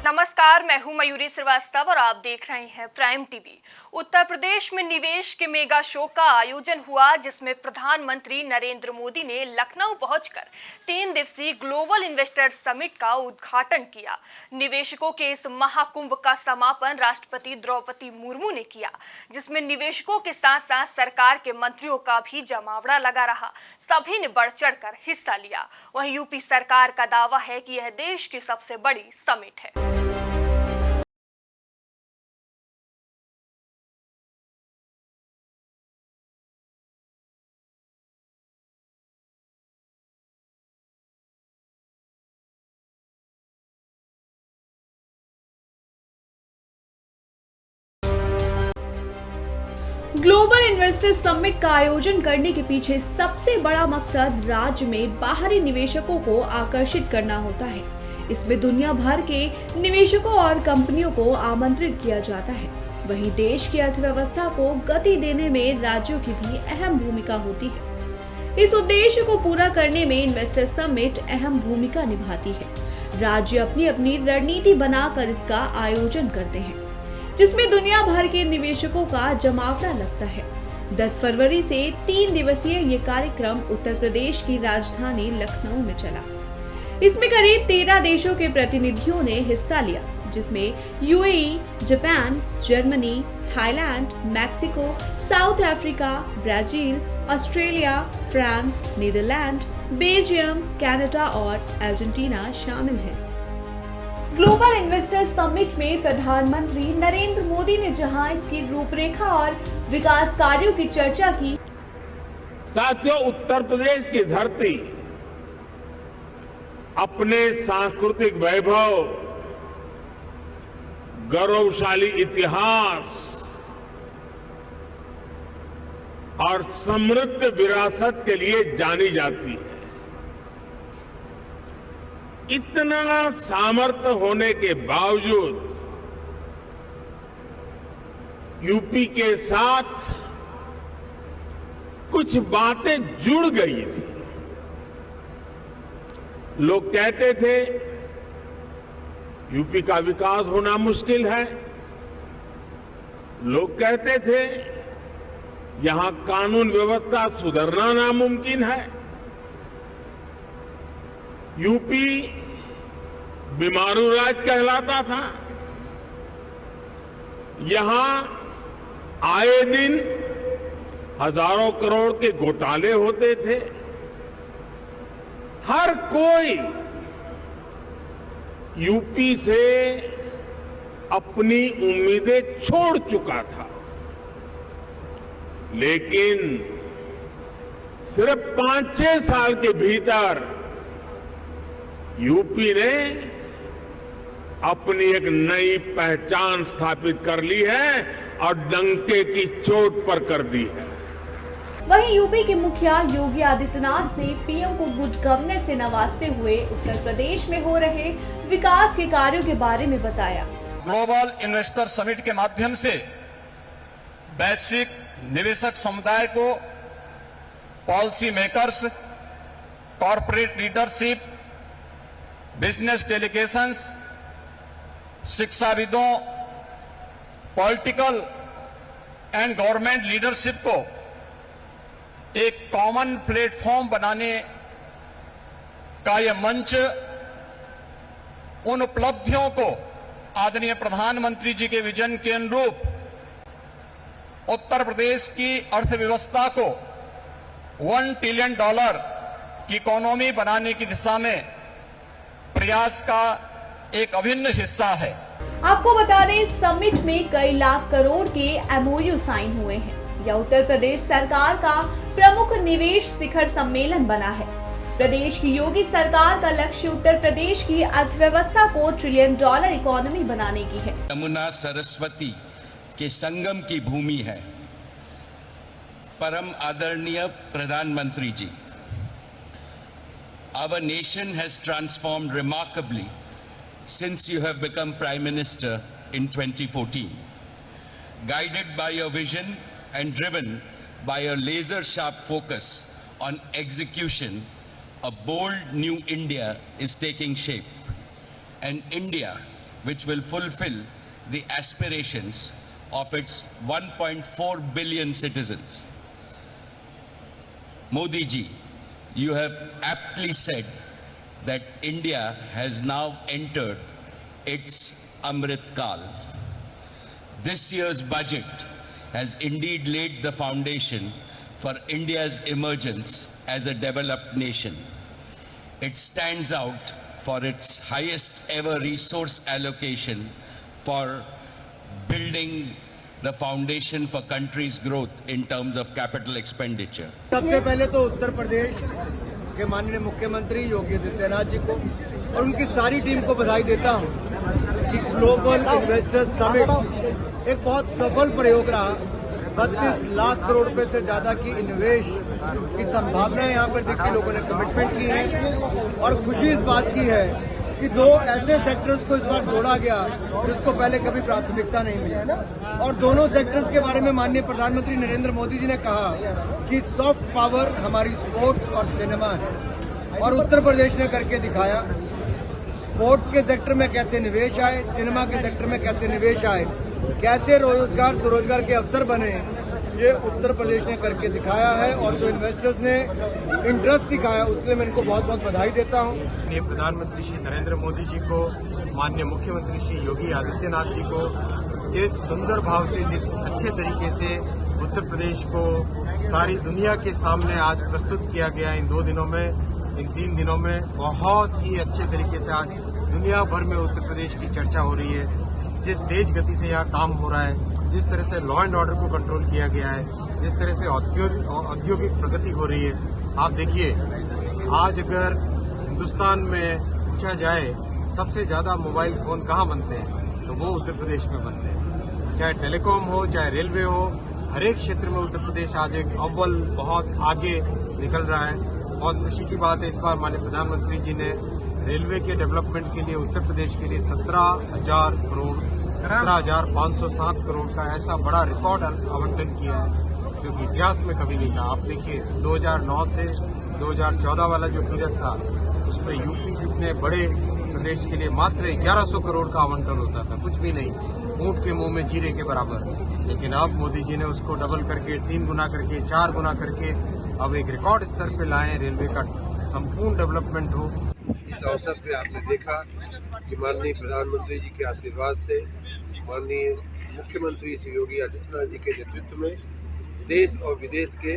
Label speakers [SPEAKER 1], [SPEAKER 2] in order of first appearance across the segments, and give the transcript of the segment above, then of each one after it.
[SPEAKER 1] नमस्कार, मैं हूं मयूरी श्रीवास्तव और आप देख रहे हैं प्राइम टीवी। उत्तर प्रदेश में निवेश के मेगा शो का आयोजन हुआ, जिसमें प्रधानमंत्री नरेंद्र मोदी ने लखनऊ पहुंचकर 3 दिवसीय ग्लोबल इन्वेस्टर समिट का उद्घाटन किया। निवेशकों के इस महाकुंभ का समापन राष्ट्रपति द्रौपदी मुर्मू ने किया, जिसमें निवेशकों के साथ साथ सरकार के मंत्रियों का भी जमावड़ा लगा रहा। सभी ने बढ़ चढ़कर हिस्सा लिया। वहीं यूपी सरकार का दावा है कि यह देश की सबसे बड़ी समिट है।
[SPEAKER 2] ग्लोबल इन्वेस्टर समिट का आयोजन करने के पीछे सबसे बड़ा मकसद राज्य में बाहरी निवेशकों को आकर्षित करना होता है। इसमें दुनिया भर के निवेशकों और कंपनियों को आमंत्रित किया जाता है। वहीं देश की अर्थव्यवस्था को गति देने में राज्यों की भी अहम भूमिका होती है। इस उद्देश्य को पूरा करने में इन्वेस्टर समिट अहम भूमिका निभाती है। राज्य अपनी अपनी रणनीति बनाकर इसका आयोजन करते हैं, जिसमें दुनिया भर के निवेशकों का जमावड़ा लगता है। 10 फरवरी से 3 दिवसीय ये कार्यक्रम उत्तर प्रदेश की राजधानी लखनऊ में चला। इसमें करीब 13 देशों के प्रतिनिधियों ने हिस्सा लिया, जिसमें UAE, Japan, Germany, Thailand, Mexico, South Africa, Brazil, Australia, France, Netherland, Belgium, Canada और अर्जेंटीना शामिल हैं। ग्लोबल इन्वेस्टर समिट में प्रधानमंत्री नरेंद्र मोदी ने जहां इसकी रूपरेखा और विकास कार्यों की चर्चा की।
[SPEAKER 3] साथियों, उत्तर प्रदेश की धरती अपने सांस्कृतिक वैभव, गौरवशाली इतिहास और समृद्ध विरासत के लिए जानी जाती है। इतना सामर्थ्य होने के बावजूद यूपी के साथ कुछ बातें जुड़ गई थी। लोग कहते थे यूपी का विकास होना मुश्किल है। लोग कहते थे यहां कानून व्यवस्था सुधरना नामुमकिन है। यूपी बीमारू राज कहलाता था। यहां आए दिन हजारों करोड़ के घोटाले होते थे। हर कोई यूपी से अपनी उम्मीदें छोड़ चुका था, लेकिन सिर्फ 5-6 साल के भीतर यूपी ने अपनी एक नई पहचान स्थापित कर ली है और डंके की चोट पर कर दी है।
[SPEAKER 2] वहीं यूपी के मुखिया योगी आदित्यनाथ ने पीएम को गुड गवर्नर से नवाजते हुए उत्तर प्रदेश में हो रहे विकास के कार्यों के बारे में बताया।
[SPEAKER 4] ग्लोबल इन्वेस्टर समिट के माध्यम से वैश्विक निवेशक समुदाय को policy makers, corporate leadership, business delegations, शिक्षाविदों, पॉलिटिकल एंड गवर्नमेंट लीडरशिप को एक कॉमन प्लेटफॉर्म बनाने का यह मंच उन उपलब्धियों को आदरणीय प्रधानमंत्री जी के विजन के अनुरूप उत्तर प्रदेश की अर्थव्यवस्था को $1 ट्रिलियन की इकोनॉमी बनाने की दिशा में प्रयास का एक अभिन्न हिस्सा है।
[SPEAKER 2] आपको बता दें, समिट में कई लाख करोड़ के एमओयू साइन हुए हैं। यह उत्तर प्रदेश सरकार का प्रमुख निवेश शिखर सम्मेलन बना है। प्रदेश की योगी सरकार का लक्ष्य उत्तर प्रदेश की अर्थव्यवस्था को $1 ट्रिलियन इकोनॉमी बनाने की है।
[SPEAKER 5] यमुना सरस्वती के संगम की भूमि है। परम आदरणीय प्रधानमंत्री जी, our nation has transformed remarkably since you have become Prime Minister in 2014. Guided by your vision and driven by a laser-sharp focus on execution, a bold new India is taking shape. An India which will fulfill the aspirations of its 1.4 billion citizens. Modi ji, you have aptly said that India has now entered its Amrit Kal. This year's budget has indeed laid the foundation for India's emergence as a developed nation. It stands out for its highest ever resource allocation for building the foundation for country's growth in terms of capital expenditure.
[SPEAKER 6] सबसे पहले तो उत्तर प्रदेश के माननीय मुख्यमंत्री योगी आदित्यनाथ जी को और उनकी सारी टीम को बधाई देता हूं कि ग्लोबल इन्वेस्टर्स समिट एक बहुत सफल प्रयोग रहा। 32 लाख करोड़ रुपए से ज्यादा की निवेश की संभावना यहाँ पर देखी, लोगों ने कमिटमेंट की है और खुशी इस बात की है कि दो ऐसे सेक्टर्स को इस बार जोड़ा गया जिसको पहले कभी प्राथमिकता नहीं मिली और दोनों सेक्टर्स के बारे में माननीय प्रधानमंत्री नरेंद्र मोदी जी ने कहा कि सॉफ्ट पावर हमारी स्पोर्ट्स और सिनेमा है और उत्तर प्रदेश ने करके दिखाया। स्पोर्ट्स के सेक्टर में कैसे निवेश आए, सिनेमा के सेक्टर में कैसे निवेश आए, कैसे रोजगार स्वरोजगार के अवसर बने, ये उत्तर प्रदेश ने करके दिखाया है और जो इन्वेस्टर्स ने इंटरेस्ट दिखाया उसके मैं इनको बहुत बहुत बधाई देता हूँ।
[SPEAKER 7] माननीय प्रधानमंत्री श्री नरेंद्र मोदी जी को, माननीय मुख्यमंत्री श्री योगी आदित्यनाथ जी को जिस सुंदर भाव से, जिस अच्छे तरीके से उत्तर प्रदेश को सारी दुनिया के सामने आज प्रस्तुत किया गया इन 2 दिनों में, इन 3 दिनों में बहुत ही अच्छे तरीके से आज दुनिया भर में उत्तर प्रदेश की चर्चा हो रही है। जिस तेज गति से यहाँ काम हो रहा है, जिस तरह से लॉ एंड ऑर्डर को कंट्रोल किया गया है, जिस तरह से औद्योगिक प्रगति हो रही है, आप देखिए आज अगर हिंदुस्तान में पूछा जाए सबसे ज्यादा मोबाइल फोन कहाँ बनते हैं तो वो उत्तर प्रदेश में बनते हैं। चाहे टेलीकॉम हो, चाहे रेलवे हो, हर एक क्षेत्र में उत्तर प्रदेश आज एक अव्वल बहुत आगे निकल रहा है। बहुत खुशी की बात है इस बार माननीय प्रधानमंत्री जी ने रेलवे के डेवलपमेंट के लिए उत्तर प्रदेश के लिए 17,000 करोड़ 17,507 करोड़ का ऐसा बड़ा रिकॉर्ड आवंटन किया है जो कि इतिहास में कभी नहीं था। आप देखिए 2009 से 2014 वाला जो पीरियड था उसमें यूपी जितने बड़े प्रदेश के लिए मात्र 1100 करोड़ का आवंटन होता था, कुछ भी नहीं, ऊंट के मुंह में जीरे के बराबर। लेकिन अब मोदी जी ने उसको डबल करके 3 गुना करके 4 गुना करके अब एक रिकॉर्ड स्तर पे लाए, रेलवे का संपूर्ण डेवलपमेंट हो।
[SPEAKER 8] इस अवसर पे आपने देखा कि माननीय प्रधानमंत्री जी के आशीर्वाद से, माननीय मुख्यमंत्री श्री योगी आदित्यनाथ जी के नेतृत्व में देश और विदेश के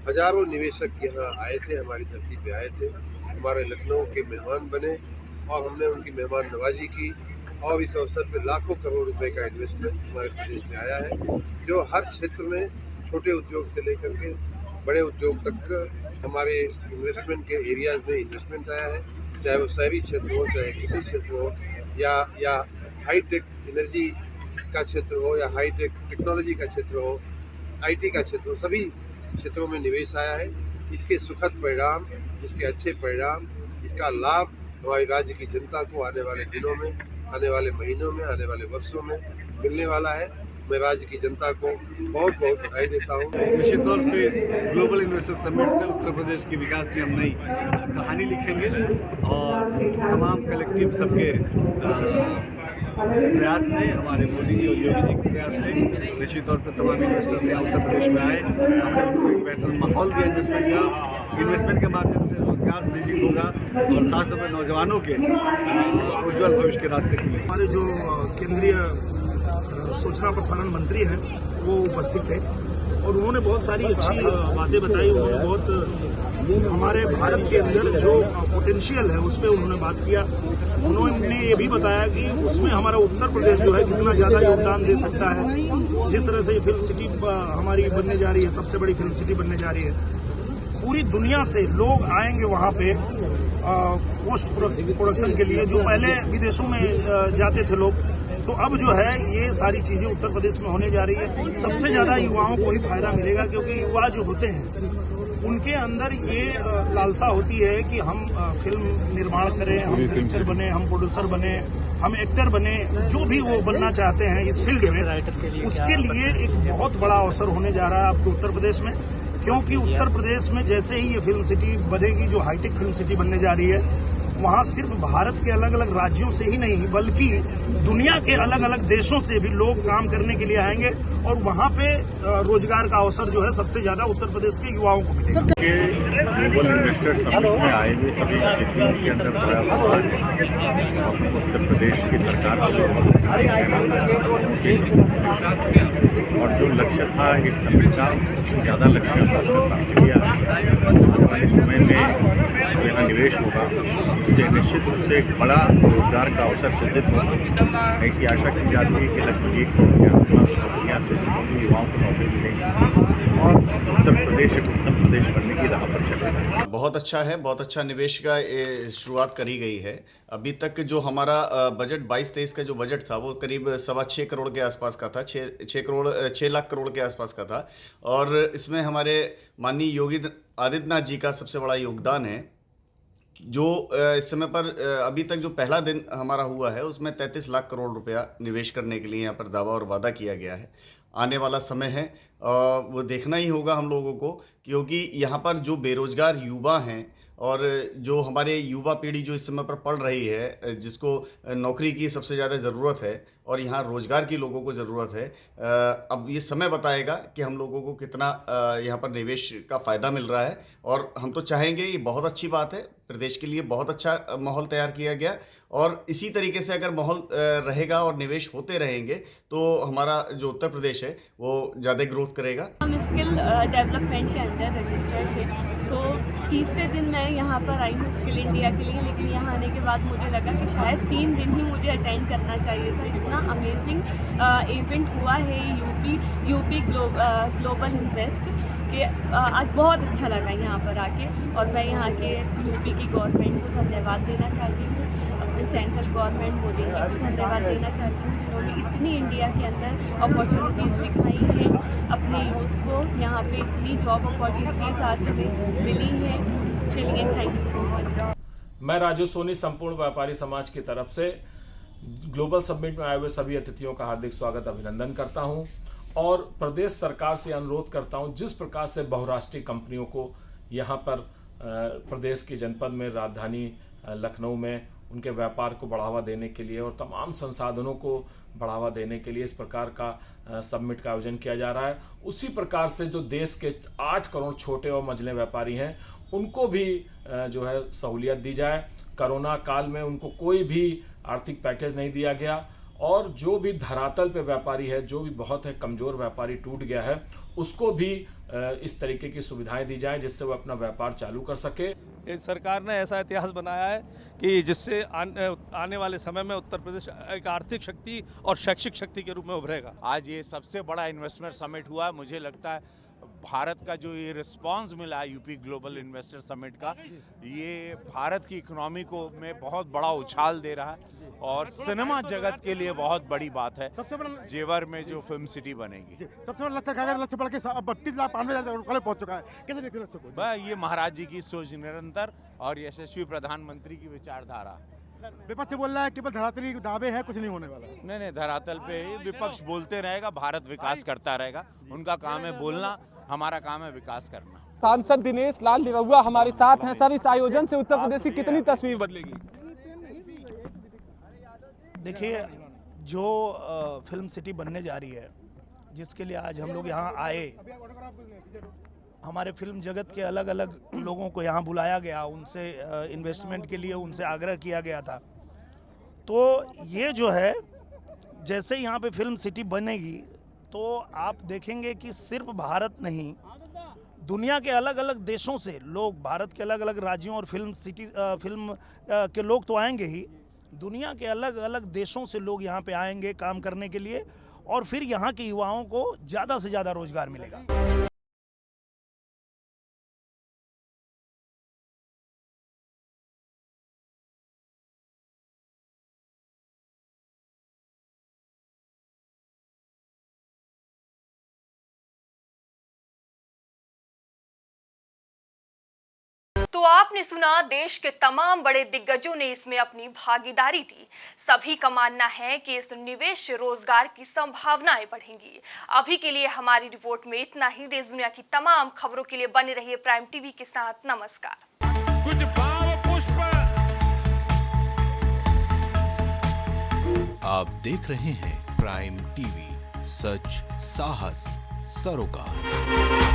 [SPEAKER 8] हजारों निवेशक यहाँ आए थे, हमारी धरती पे आए थे, हमारे लखनऊ के मेहमान बने और हमने उनकी मेहमान नवाजी की और इस अवसर पर लाखों करोड़ रुपए का इन्वेस्टमेंट हमारे प्रदेश में आया है जो हर क्षेत्र में छोटे उद्योग से लेकर के बड़े उद्योग तक हमारे इन्वेस्टमेंट के एरियाज में इन्वेस्टमेंट आया है, चाहे वो शहरी क्षेत्र हो, चाहे कृषि क्षेत्र हो या हाईटेक एनर्जी का क्षेत्र हो या हाईटेक टेक्नोलॉजी का क्षेत्र हो, आईटी का क्षेत्र हो, सभी क्षेत्रों में निवेश आया है। इसके सुखद परिणाम, इसके अच्छे परिणाम, इसका लाभ हमारे राज्य की जनता को आने वाले दिनों में, आने वाले महीनों में, आने वाले वर्षों में मिलने वाला है। मैं राज्य की जनता को बहुत बहुत बधाई देता हूँ।
[SPEAKER 9] निश्चित तौर पे इस ग्लोबल इन्वेस्टर समिट से उत्तर प्रदेश के विकास की हम नई कहानी लिखेंगे और तमाम कलेक्टिव सबके प्रयास से, हमारे मोदी जी और योगी जी के प्रयास से निश्चित तौर पर तमाम इन्वेस्टर्स यहाँ उत्तर प्रदेश में आए। हमने उनको एक बेहतर माहौल दिया इन्वेस्टमेंट के माध्यम से रोजगार सृजित होगा और खासतौर पर नौजवानों के उज्ज्वल भविष्य के रास्ते खुले।
[SPEAKER 10] हमारे जो केंद्रीय सूचना प्रसारण मंत्री हैं वो उपस्थित थे और उन्होंने बहुत सारी अच्छी बातें बताई। उन्होंने बहुत हमारे भारत के अंदर जो पोटेंशियल है उस पर उन्होंने बात किया। उन्होंने ये भी बताया कि उसमें हमारा उत्तर प्रदेश जो है कितना ज्यादा योगदान दे सकता है। जिस तरह से फिल्म सिटी हमारी बनने जा रही है, सबसे बड़ी फिल्म सिटी बनने जा रही है, पूरी दुनिया से लोग आएंगे वहाँ पे पोस्ट प्रोडक्शन के लिए, जो पहले विदेशों में जाते थे लोग, तो अब जो है ये सारी चीजें उत्तर प्रदेश में होने जा रही है। सबसे ज्यादा युवाओं को ही फायदा मिलेगा क्योंकि युवा जो होते हैं उनके अंदर ये लालसा होती है कि हम फिल्म निर्माण करें, हम डायरेक्टर बने, हम प्रोड्यूसर बने, हम एक्टर बने, जो भी वो बनना चाहते हैं इस फील्ड में, उसके लिए एक बहुत बड़ा अवसर होने जा रहा है आपके उत्तर प्रदेश में। क्योंकि उत्तर प्रदेश में जैसे ही ये फिल्म सिटी बनेगी, जो हाईटेक फिल्म सिटी बनने जा रही है, वहाँ सिर्फ भारत के अलग अलग राज्यों से ही नहीं बल्कि दुनिया के अलग अलग देशों से भी लोग काम करने के लिए आएंगे और वहाँ पे रोजगार का अवसर जो है सबसे ज्यादा उत्तर प्रदेश के युवाओं को मिलेगा।
[SPEAKER 9] ग्लोबल इन्वेस्टर समिट में आए हुए सभी अतिथियों के अंदर बड़ा उत्साह है और उत्तर प्रदेश की सरकार और जो लक्ष्य था इस समिट का उससे ज़्यादा लक्ष्य प्राप्त किया। आने वाले समय में जो यहाँ निवेश होगा उससे निश्चित रूप से एक बड़ा रोजगार का अवसर सृजित होगा। ऐसी आशा की जाती है कि लगभग 1 करोड़ के आसपास नौकरियाँ सृजित होंगी, युवाओं को नौकरी मिलेगी और उत्तर प्रदेश एक उत्तम प्रदेश बनने की राह पर चलेगा।
[SPEAKER 11] बहुत अच्छा है, बहुत अच्छा निवेश का शुरुआत करी गई है। अभी तक जो हमारा बजट 22-23 का जो बजट था वो करीब 6.25 करोड़ के आसपास का था, 6 लाख करोड़ के आसपास का था और इसमें हमारे माननीय योगी आदित्यनाथ जी का सबसे बड़ा योगदान है। जो इस समय पर अभी तक जो पहला दिन हमारा हुआ है उसमें 33 लाख करोड़ रुपया निवेश करने के लिए यहाँ पर दावा और वादा किया गया है। आने वाला समय है वो देखना ही होगा हम लोगों को, क्योंकि यहाँ पर जो बेरोजगार युवा हैं और जो हमारे युवा पीढ़ी जो इस समय पर पढ़ रही है, जिसको नौकरी की सबसे ज़्यादा ज़रूरत है और यहाँ रोज़गार की लोगों को ज़रूरत है। अब ये समय बताएगा कि हम लोगों को कितना यहाँ पर निवेश का फ़ायदा मिल रहा है और हम तो चाहेंगे, ये बहुत अच्छी बात है, प्रदेश के लिए बहुत अच्छा माहौल तैयार किया गया और इसी तरीके से अगर माहौल रहेगा और निवेश होते रहेंगे तो हमारा जो उत्तर प्रदेश है वो ज़्यादा ग्रोथ करेगा।
[SPEAKER 12] हम स्किल डेवलपमेंट के अंदर रजिस्टर्ड है। सो तीसरे दिन मैं यहाँ पर आई हूँ स्किल इंडिया के लिए, लेकिन यहाँ आने के बाद मुझे लगा कि शायद 3 दिन ही मुझे अटेंड करना चाहिए था। इतना अमेजिंग इवेंट हुआ है यूपी ग्लोबल इन्वेस्ट कि आज बहुत अच्छा लगा यहाँ पर आके और मैं यहाँ के यूपी की गवर्नमेंट को धन्यवाद देना चाहती हूँ, अपने सेंट्रल गवर्नमेंट मोदी जी को धन्यवाद देना चाहती हूँ जिन्होंने इतनी इंडिया के अंदर अपॉर्चुनिटीज़ दिखाई हैं अपने यूथ को। यहाँ पे इतनी जॉब अपॉर्चुनिटीज़ आज हमें मिली हैं, उसके लिए थैंक यू सो मच।
[SPEAKER 13] मैं राजू सोनी संपूर्ण व्यापारी समाज की तरफ से ग्लोबल समिट में आए हुए सभी अतिथियों का हार्दिक स्वागत अभिनंदन करता हूं और प्रदेश सरकार से अनुरोध करता हूं, जिस प्रकार से बहुराष्ट्रीय कंपनियों को यहां पर प्रदेश के जनपद में, राजधानी लखनऊ में उनके व्यापार को बढ़ावा देने के लिए और तमाम संसाधनों को बढ़ावा देने के लिए इस प्रकार का समिट का आयोजन किया जा रहा है, उसी प्रकार से जो देश के 8 करोड़ छोटे और मझले व्यापारी हैं उनको भी जो है सहूलियत दी जाए। कोरोना काल में उनको कोई भी आर्थिक पैकेज नहीं दिया गया और जो भी धरातल पे व्यापारी है, जो भी बहुत है कमज़ोर व्यापारी टूट गया है, उसको भी इस तरीके की सुविधाएं दी जाएं जिससे वो अपना व्यापार चालू कर सके।
[SPEAKER 14] सरकार ने ऐसा इतिहास बनाया है कि जिससे आने वाले समय में उत्तर प्रदेश एक आर्थिक शक्ति और शैक्षिक शक्ति के रूप में उभरेगा।
[SPEAKER 15] आज ये सबसे बड़ा इन्वेस्टमेंट समिट हुआ है। मुझे लगता है भारत का जो ये रिस्पांस मिला है यूपी ग्लोबल इन्वेस्टर समिट का, ये भारत की इकोनॉमी को में बहुत बड़ा उछाल दे रहा है और सिनेमा जगत के लिए बहुत बड़ी बात है। जेवर में जो फिल्म सिटी बनेगी,
[SPEAKER 10] सबसे बड़ा लक्ष्य बढ़ के 32,92,000 करोड़ पहुंच चुका है। कैसे देखते हैं?
[SPEAKER 15] ये महाराज जी की सोच निरंतर और यशस्वी प्रधानमंत्री की विचारधारा।
[SPEAKER 10] विपक्ष बोल रहा है केवल धरातली दावे है, कुछ नहीं होने वाला।
[SPEAKER 15] नहीं, धरातल पे विपक्ष बोलते रहेगा, भारत विकास करता रहेगा। उनका काम है बोलना, हमारा काम है विकास करना।
[SPEAKER 16] सांसद दिनेश लाल निरहुआ हमारे साथ हैं। सर, इस आयोजन से उत्तर प्रदेश की कितनी तस्वीर बदलेगी?
[SPEAKER 10] देखिए, जो फिल्म सिटी बनने जा रही है, जिसके लिए आज हम लोग यहाँ आए, हमारे फिल्म जगत के अलग अलग लोगों को यहाँ बुलाया गया, उनसे इन्वेस्टमेंट के लिए उनसे आग्रह किया गया था। तो ये जो है, जैसे यहाँ पे फिल्म सिटी बनेगी तो आप देखेंगे कि सिर्फ भारत नहीं, दुनिया के अलग अलग देशों से लोग, भारत के अलग अलग राज्यों और फिल्म के लोग तो आएंगे ही, दुनिया के अलग अलग देशों से लोग यहाँ पे आएंगे काम करने के लिए और फिर यहाँ के युवाओं को ज़्यादा से ज़्यादा रोजगार मिलेगा।
[SPEAKER 1] तो आपने सुना, देश के तमाम बड़े दिग्गजों ने इसमें अपनी भागीदारी दी। सभी का मानना है कि इस निवेश से रोजगार की संभावनाएं बढ़ेंगी। अभी के लिए हमारी रिपोर्ट में इतना ही। देश दुनिया की तमाम खबरों के लिए बने रहिए प्राइम टीवी के साथ। नमस्कार।
[SPEAKER 3] कुछ भाव पुष्प
[SPEAKER 17] आप देख रहे हैं प्राइम टीवी, सच साहस सरोकार।